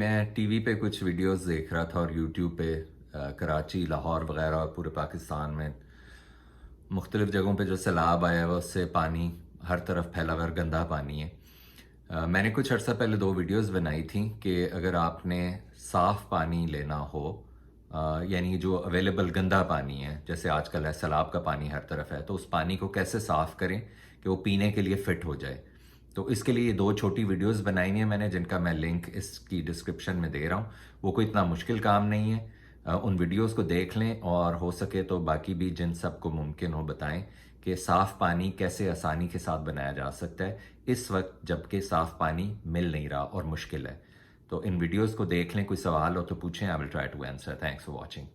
मैं टीवी पे कुछ वीडियोस देख रहा था और यूट्यूब पे कराची, लाहौर वगैरह और पूरे पाकिस्तान में मुख्तलिफ़ जगहों पे जो सैलाब आया है उससे पानी हर तरफ फैला हुआ और गंदा पानी है। मैंने कुछ अर्सा पहले 2 वीडियोस बनाई थी कि अगर आपने साफ़ पानी लेना हो, यानी जो अवेलेबल गंदा पानी है जैसे आजकल है, सैलाब का पानी हर तरफ है, तो उस पानी को कैसे साफ़ करें कि वो पीने के लिए फ़िट हो जाए। तो इसके लिए ये 2 छोटी वीडियोस बनाई हैं मैंने, जिनका मैं लिंक इसकी डिस्क्रिप्शन में दे रहा हूँ। वो कोई इतना मुश्किल काम नहीं है। उन वीडियोस को देख लें और हो सके तो बाकी भी जिन सबको मुमकिन हो बताएं कि साफ़ पानी कैसे आसानी के साथ बनाया जा सकता है इस वक्त जबकि साफ़ पानी मिल नहीं रहा और मुश्किल है। तो इन वीडियोस को देख लें, कोई सवाल हो तो पूछें, I will try to answer. Thanks for watching.